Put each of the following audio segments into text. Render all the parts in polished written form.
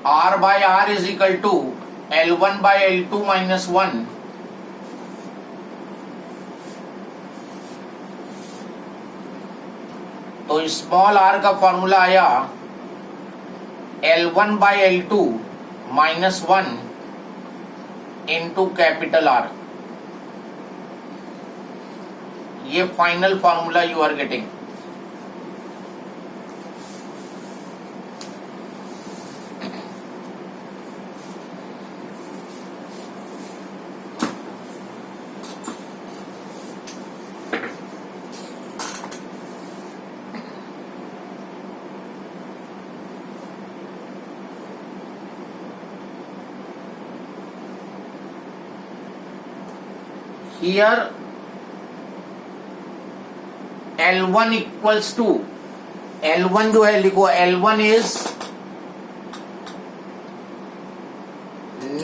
R by R is equal to L1 by L2 minus 1 तो small r का formula आया L1 by L2 minus 1 into capital R. ये final formula you are getting. Here L1 equals to L1 जो है लिखो L1 is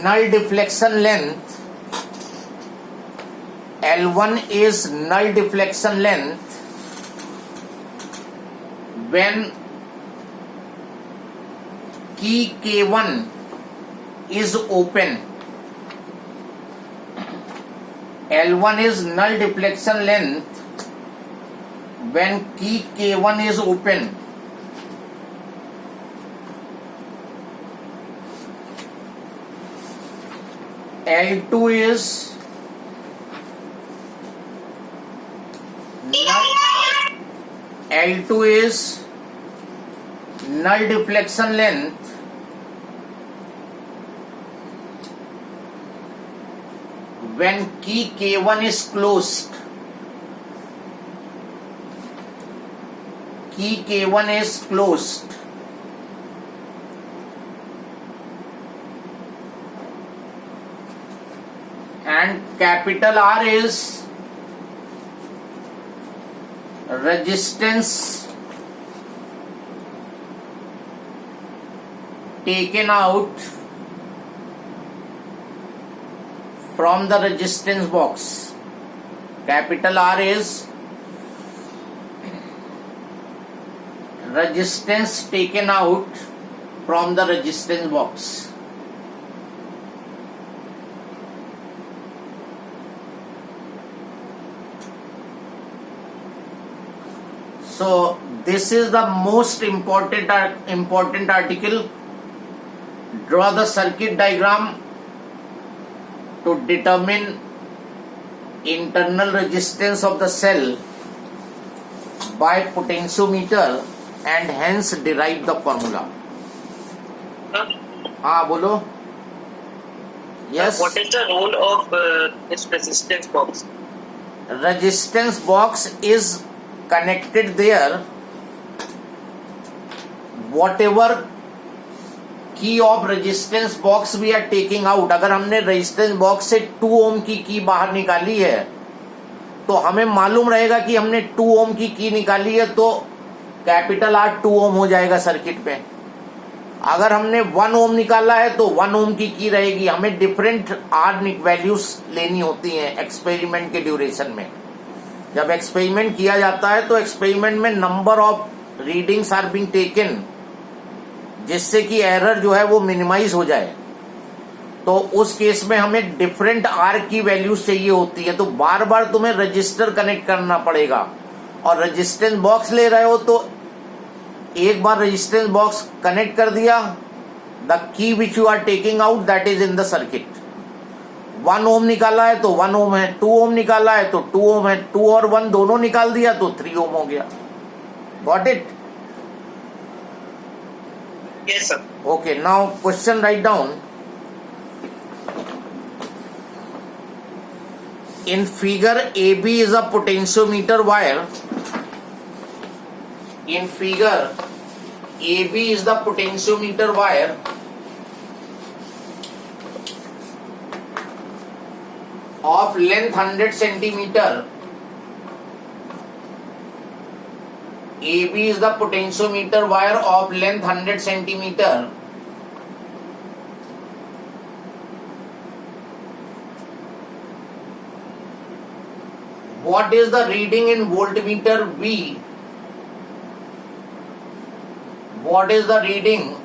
null deflection length. L1 is null deflection length when key K1 is open. L1 is null deflection length when key K1 is open. L2 is null deflection length when key K1 is closed. Key K1 is closed. And capital R is resistance taken out from the resistance box. Capital R is resistance taken out from the resistance box. So this is the most important article. Draw the circuit diagram to determine internal resistance of the cell by potentiometer and hence derive the formula. हाँ बोलो. Yes. What is the role of this resistance box? Resistance box is connected there. Whatever key of resistance box we are taking out, अगर हमने resistance box से 2 ohm की की बाहर निकाली है तो हमें मालूम रहेगा कि हमने 2 ohm की निकाली है तो कैपिटल R 2 ohm हो जाएगा सर्किट पे. अगर हमने 1 ohm निकाला है तो 1 ohm की रहेगी. हमें डिफरेंट R वैल्यूज लेनी होती हैं एक्सपेरिमेंट के ड्यूरेशन में. जब एक्सपेरिमेंट किया जाता है तो एक्सपेरिमेंट में number of readings are being taken जिससे कि एरर जो है वो मिनिमाइज हो जाए. तो उस केस में हमें डिफरेंट R की वैल्यूज चाहिए होती है. तो बार बार तुम्हें रजिस्टर कनेक्ट करना पड़ेगा. और रेजिस्टेंस बॉक्स ले रहे हो तो एक बार रेजिस्टेंस बॉक्स कनेक्ट कर दिया, the key which you are taking out that is in the circuit. 1 ohm निकाला है तो 1 ohm है, 2 ohm निकाला है तो 2 ohm है. 2 और 1 दोनों निकाल दिया तो 3 ohm हो गया. Got it? Yes, sir. Okay, now question write down. In figure AB is a potentiometer wire. In figure AB is the potentiometer wire of length 100 centimeter. AB is the potentiometer wire of length 100 centimeter. What is the reading in voltmeter V? What is the reading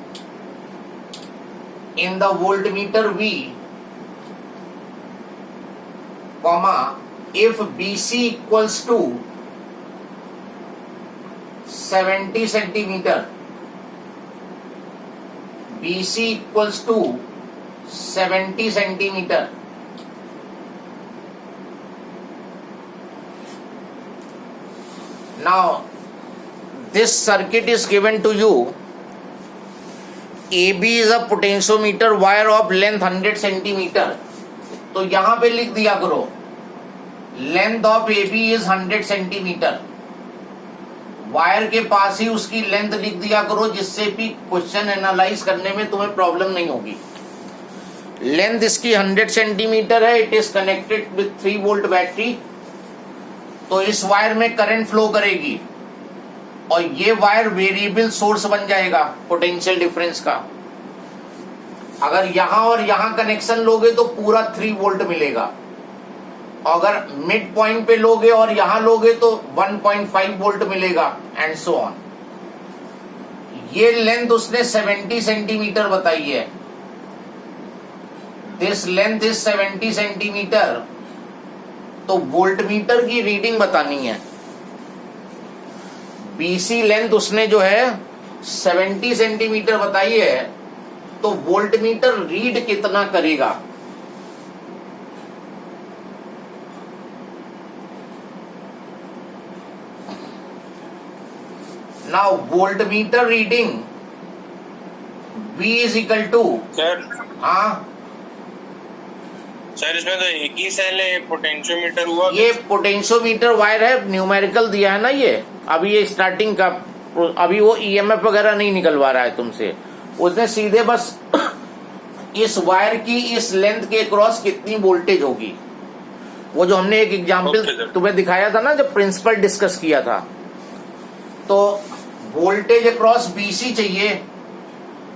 in the voltmeter V, comma, if BC equals to 70 centimeter, BC equals to 70 centimeter. Now, this circuit is given to you. AB is a potentiometer wire of length 100 centimeter. तो यहां पे लिख दिया करो length of AB is 100 centimetre. Wire के पास ही उसकी length लिख दिया करो, जिससे भी क्वेश्चन एनालाइज करने में तुम्हें प्रॉब्लम नहीं होगी. लेंथ इसकी 100 सेंटीमीटर है. It is connected with 3 volt battery. तो इस वायर में करंट फ्लो करेगी और ये वायर वेरिएबल सोर्स बन जाएगा पोटेंशियल डिफरेंस का. अगर यहां और यहां कनेक्शन लोगे तो पूरा 3 वोल्ट मिलेगा. अगर मिड पॉइंट पे लोगे और यहां लोगे तो 1.5 वोल्ट मिलेगा एंड सो ऑन. ये लेंथ उसने 70 सेंटीमीटर बताई है. This length is 70 centimetre. तो वोल्टमीटर की रीडिंग बतानी है. बीसी लेंथ उसने जो है 70 सेंटीमीटर बताई है, तो वोल्टमीटर रीड कितना करेगा. Now voltmeter reading V is equal to, sir हाँ सर इसमें तो एक ही सेल है, पोटेंशियोमीटर हुआ. ये पोटेंशियोमीटर वायर है. न्यूमेरिकल दिया है ना ये. अभी ये स्टार्टिंग का, अभी वो ईएमएफ वगैरह नहीं निकलवा रहा है तुमसे. उसने सीधे बस इस वायर की इस लेंथ के क्रॉस कितनी वोल्टेज होगी, वो जो हमने एक एग्जाम्पल तुम्हें दिखाया था ना, जब प्रिंसिपल डिस्कस किया था. तो वोल्टेज अक्रॉस बीसी चाहिए,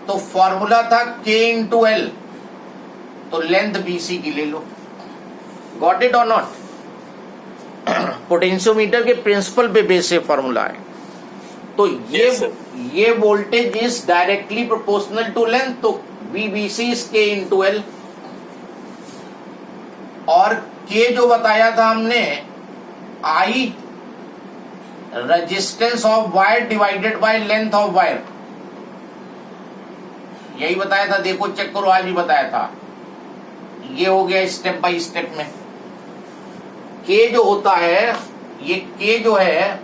तो फॉर्मूला था K इंटू एल. तो लेंथ बीसी की ले लो. गॉट इट और नॉट. पोटेंशियोमीटर के प्रिंसिपल पे बेस से फॉर्मूला है. तो ये voltage is directly proportional to length. तो VBC is K into L. और K जो बताया था हमने, I resistance of wire divided by length of wire. यही बताया था. देखो चेक करो, आज भी बताया था. ये हो गया स्टेप बाय स्टेप में. K जो होता है, ये K जो है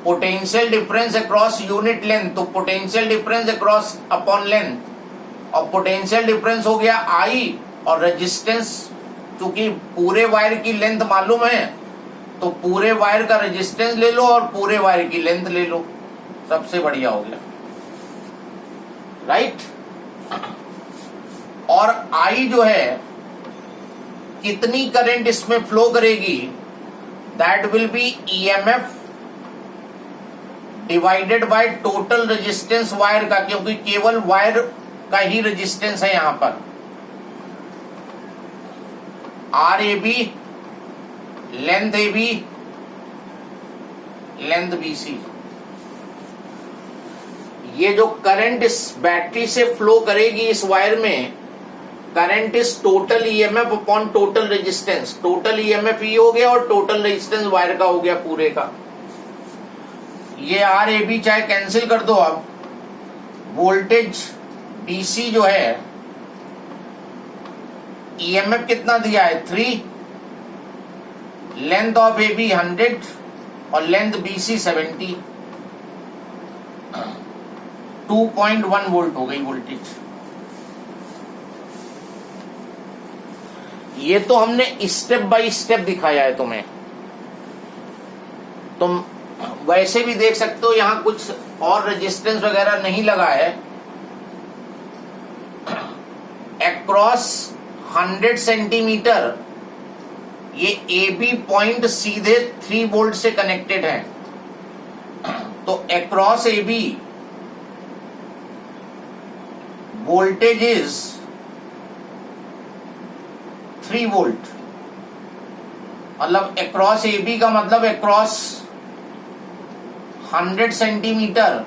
potential difference across unit length. तो potential difference across upon length, और पोटेंशियल डिफरेंस हो गया I, और रेजिस्टेंस, क्योंकि पूरे वायर की लेंथ मालूम है तो पूरे वायर का रेजिस्टेंस ले लो और पूरे वायर की लेंथ ले लो. सबसे बढ़िया हो गया, राइट. और I जो है, कितनी करंट इसमें फ्लो करेगी, that will be EMF divided by total resistance wire का, क्योंकि केवल वायर का ही रेजिस्टेंस है यहां पर. RAB, length AB, length BC. ये जो करंट इस बैटरी से फ्लो करेगी इस वायर में, current is total EMF upon total resistance. Total EMF ये हो गया और टोटल रेजिस्टेंस वायर का हो गया पूरे का. ये RAB चाहे कैंसिल कर दो. अब वोल्टेज DC जो है, EMF कितना दिया है 3, लेंथ ऑफ AB 100 और लेंथ BC 70. 2.1 वोल्ट हो गई वोल्टेज. ये तो हमने स्टेप बाय स्टेप दिखाया है तुम्हें. तुम वैसे भी देख सकते हो, यहां कुछ और रेजिस्टेंस वगैरह नहीं लगा है. अक्रॉस 100 सेंटीमीटर ये AB पॉइंट सीधे 3 वोल्ट से कनेक्टेड है. तो across AB voltage is 3 volt. मतलब अक्रॉस AB का मतलब across 100 centimetre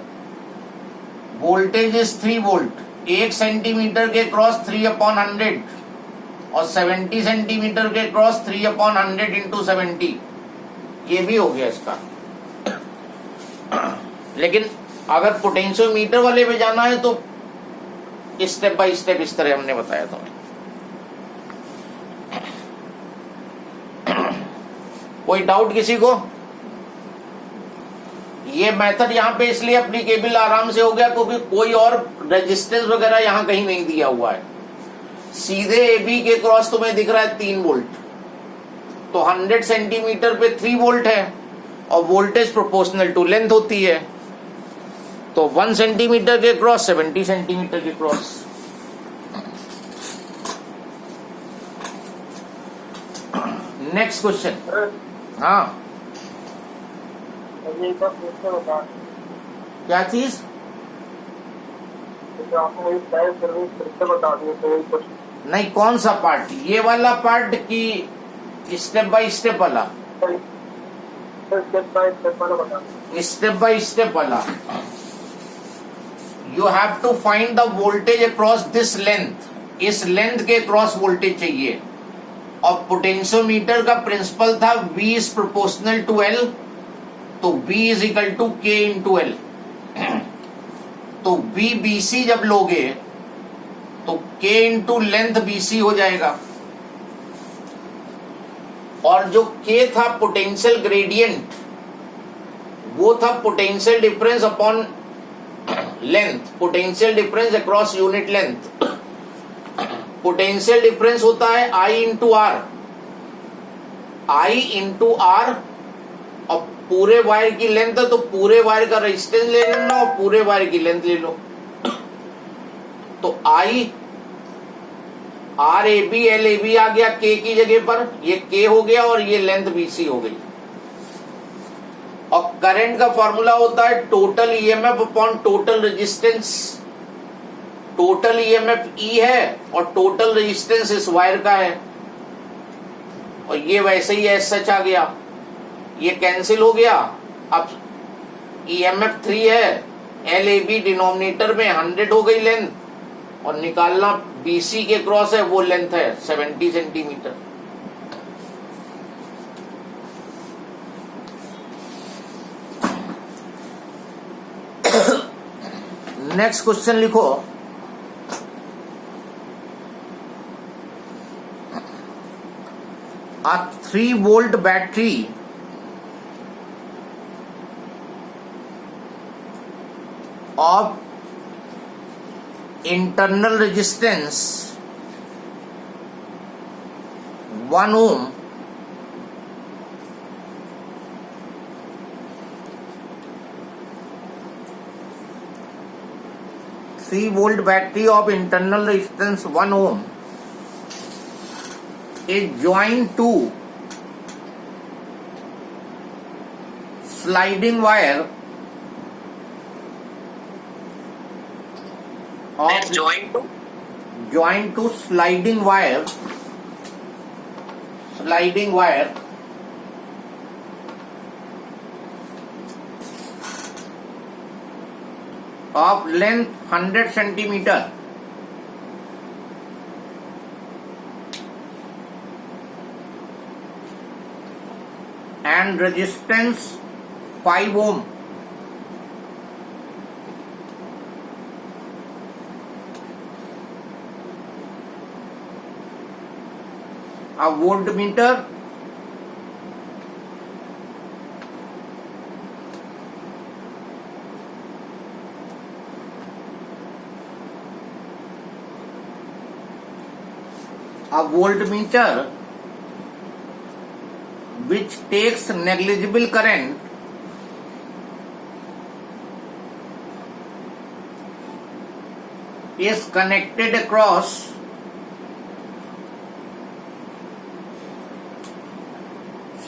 voltage is 3 volt. 1 centimetre के क्रॉस 3/100 और 70 सेंटीमीटर के क्रॉस 3/100 इंटू 70, ये भी हो गया इसका। लेकिन अगर पोटेंशियोमीटर वाले पे जाना है तो स्टेप बाय स्टेप इस तरह हमने बताया तुम्हें। कोई डाउट किसी को? ये मेथड यहां पे इसलिए एप्लीकेबल आराम से हो गया क्योंकि कोई और रेजिस्टेंस वगैरह यहां कहीं नहीं दिया हुआ है। सीधे AB के क्रॉस तुम्हें दिख रहा है 3 वोल्ट, तो 100 सेंटीमीटर पे 3 वोल्ट है और वोल्टेज प्रोपोर्शनल टू लेंथ होती है, तो 1 सेंटीमीटर के क्रॉस 70 सेंटीमीटर के क्रॉस। Next question. हाँ, क्या चीज? नहीं, कौन सा पार्ट? ये वाला पार्ट की स्टेप बाय स्टेप वाला? स्टेप बाय स्टेप वाला। You have to find the voltage across this length. इस लेंथ के क्रॉस वोल्टेज चाहिए। और पोटेंशियोमीटर का प्रिंसिपल था V is proportional to L, तो V is equal to K into L। तो VBC जब लोगे तो K इंटू लेंथ BC हो जाएगा, और जो K था पोटेंशियल ग्रेडियंट, वो था potential difference upon length, potential difference across unit length. Potential difference होता है I into R, I into R, और पूरे वायर की लेंथ है तो पूरे वायर का रेजिस्टेंस ले लेना और पूरे वायर की लेंथ ले लो। तो I RAB LAB आ गया K की जगह पर, ये K हो गया और ये लेंथ BC हो गई। और करंट का फॉर्मूला होता है total EMF upon total resistance. Total EMF E है और टोटल रेजिस्टेंस इस वायर का है, और ये वैसे ही एस सच आ गया, ये कैंसिल हो गया। अब ईएमएफ 3 है, LAB डिनोमिनेटर में 100 हो गई लेंथ, और निकालना BC के क्रॉस है, वो लेंथ है 70 सेंटीमीटर। नेक्स्ट क्वेश्चन लिखो। A 3 volt battery of internal resistance 1 ohm volt battery of internal resistance 1 ohm is joined to sliding wire Let's joined to sliding wire of length 100 centimeter and resistance 5 ohm. A voltmeter which takes negligible current is connected across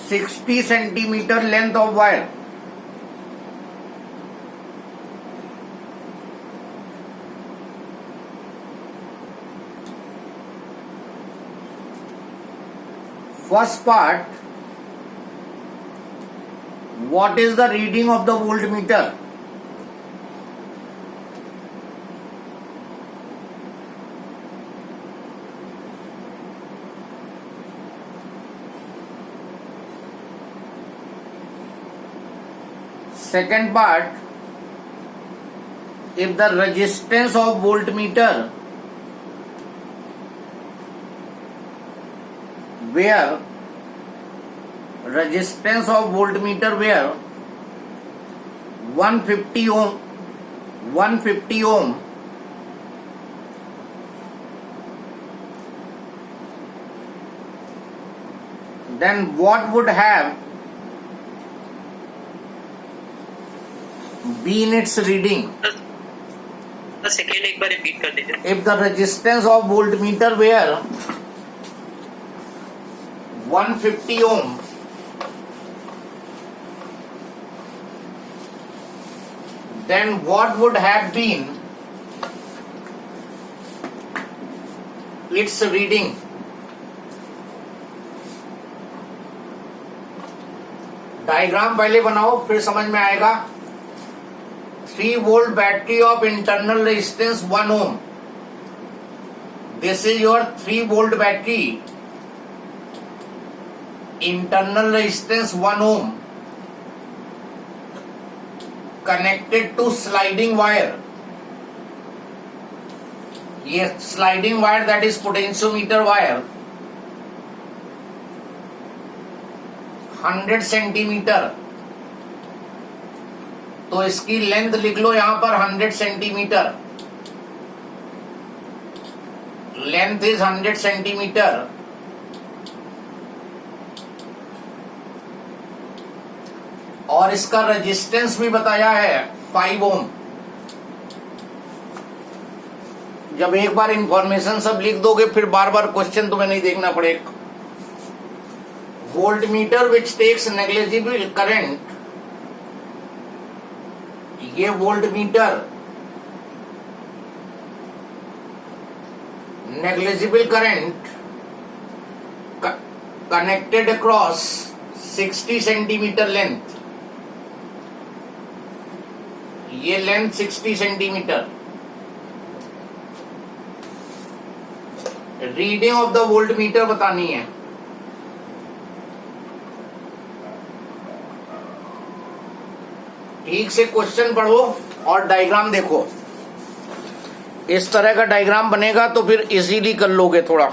60 centimeter length of wire. First part, what is the reading of the voltmeter? second part, if the resistance of voltmeter where 150 ohm, then what would have been its reading? The second एक बार repeat कर दीजिए. If the resistance of voltmeter were 150 ohm, then what would have been its reading? Diagram पहले बनाओ फिर समझ में आएगा. 3 volt battery of internal resistance 1 ohm. This is your 3 volt battery. Internal resistance 1 ohm. Connected to sliding wire. Yes, sliding wire, that is potentiometer wire. 100 centimetre. तो इसकी length लिख लो यहां पर 100 सेंटीमीटर. Length is 100 centimetre. और इसका resistance भी बताया है 5 ओम. जब एक बार इंफॉर्मेशन सब लिख दोगे फिर बार बार क्वेश्चन तुम्हें नहीं देखना पड़ेगा. Voltmeter which takes negligible current, ये voltmeter negligible current connected across 60 centimetre length. ये length 60 centimetre. Reading of the voltmeter बतानी है. ठीक से क्वेश्चन पढ़ो और डायग्राम देखो. इस तरह का डायग्राम बनेगा तो फिर इजीली कर लोगे थोड़ा.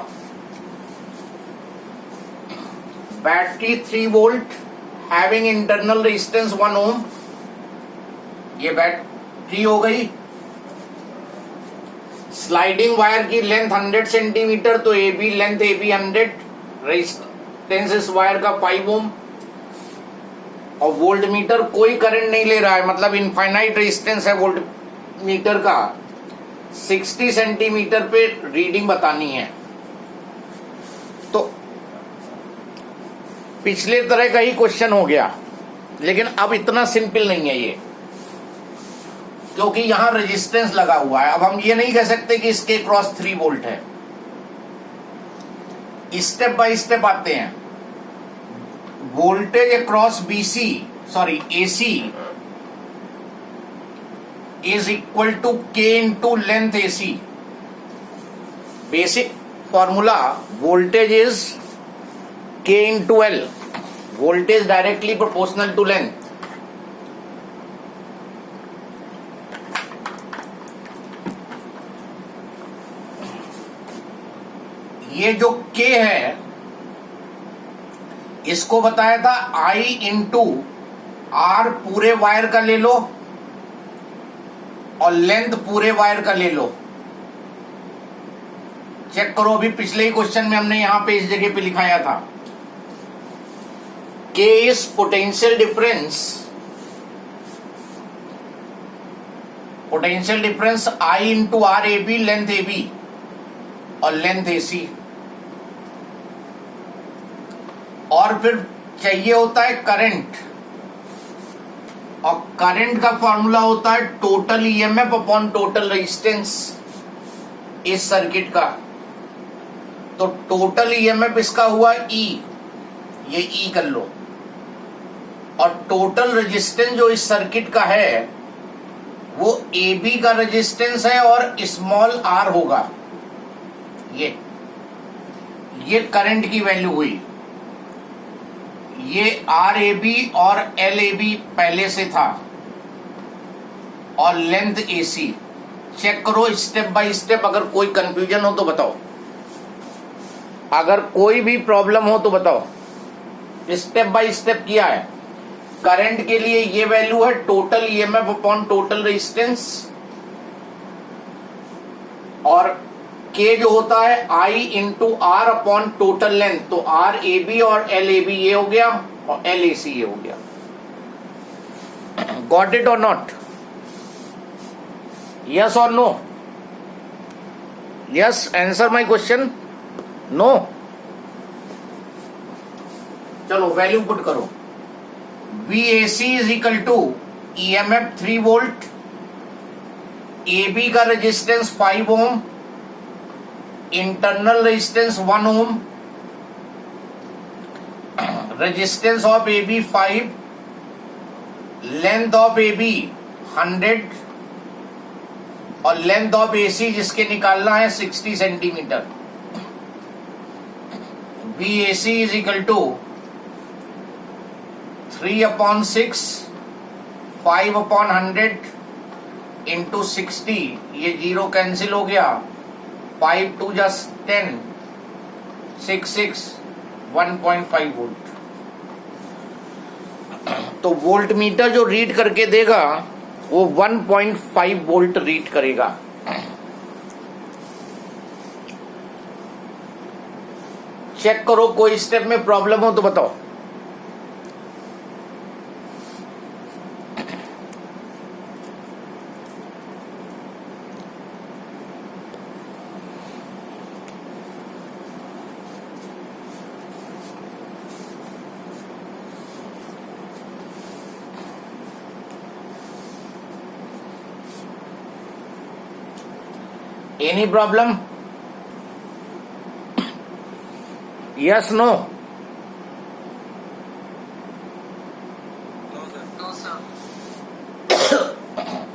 Battery 3 volt having internal resistance 1 ohm. ये बैटरी हो गई. स्लाइडिंग वायर की लेंथ 100 सेंटीमीटर, तो A B length A B 100. Resistance इस वायर का 5 ओम. और वोल्टमीटर कोई करंट नहीं ले रहा है, मतलब इनफाइनाइट रेजिस्टेंस है वोल्टमीटर का. 60 सेंटीमीटर पे रीडिंग बतानी है. तो पिछले तरह का ही क्वेश्चन हो गया, लेकिन अब इतना सिंपल नहीं है ये, क्योंकि यहां रेजिस्टेंस लगा हुआ है. अब हम ये नहीं कह सकते कि इसके क्रॉस 3 वोल्ट है. स्टेप बाय स्टेप आते हैं. Voltage across BC sorry AC is equal to K into length AC. Basic formula, voltage is K into L. Voltage directly proportional to length. ये जो के है इसको बताया था I इंटू आर पूरे wire का ले लो और लेंथ पूरे वायर का ले लो. चेक करो, अभी पिछले ही क्वेश्चन में हमने यहां पे इस जगह पे लिखाया था. K is potential difference I into R A B length A B और लेंथ ए सी. और फिर चाहिए होता है करंट, और करंट का फॉर्मूला होता है total EMF upon total resistance इस सर्किट का. तो टोटल ईएमएफ इसका हुआ ई, ये ई कर लो. और टोटल रेजिस्टेंस जो इस सर्किट का है वो ए बी का रेजिस्टेंस है और स्मॉल आर होगा. ये करंट की वैल्यू हुई. ये आर ए बी और एल ए बी पहले से था, और लेंथ AC। चेक करो स्टेप बाय स्टेप, अगर कोई कंफ्यूजन हो तो बताओ, अगर कोई भी प्रॉब्लम हो तो बताओ। स्टेप बाय स्टेप किया है। करंट के लिए ये वैल्यू है total EMF upon total resistance, और K जो होता है I into R upon total length, तो RAB और LAB ये हो गया और LAC ये हो गया। गॉट इट और not? Yes or no? Yes, answer my question. No? चलो वैल्यू पुट करो। VAC is equal to EMF 3 volt, AB का resistance 5 ohm, internal resistance 1 ohm, resistance of AB 5, length of AB 100 और length of AC जिसके निकालना है 60 centimetre. VAC is equal to 3/6, 5/100 into 60, ये 0 cancel हो गया, 5 2 just 10, 6 1.5 वोल्ट। तो वोल्ट मीटर जो रीड करके देगा वो 1.5 वोल्ट रीड करेगा। चेक करो, कोई स्टेप में प्रॉब्लम हो तो बताओ। Any problem? Yes, no?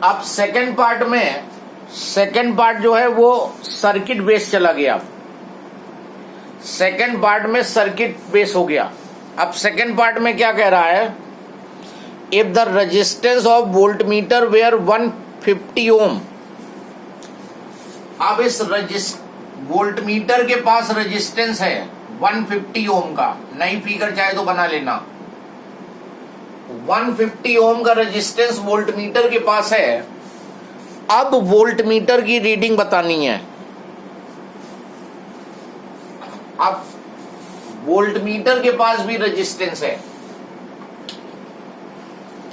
अब सेकंड पार्ट जो है वो सर्किट बेस चला गया। सेकंड पार्ट में सर्किट बेस हो गया। अब सेकंड पार्ट में क्या कह रहा है? If the resistance of volt meter were 150 ohm. अब इस वोल्ट मीटर के पास रेजिस्टेंस है 150 ओम का, नई फिगर चाहे तो बना लेना। 150 ओम का रेजिस्टेंस वोल्ट मीटर के पास है। अब वोल्ट मीटर की रीडिंग बतानी है। अब वोल्ट मीटर के पास भी रेजिस्टेंस है,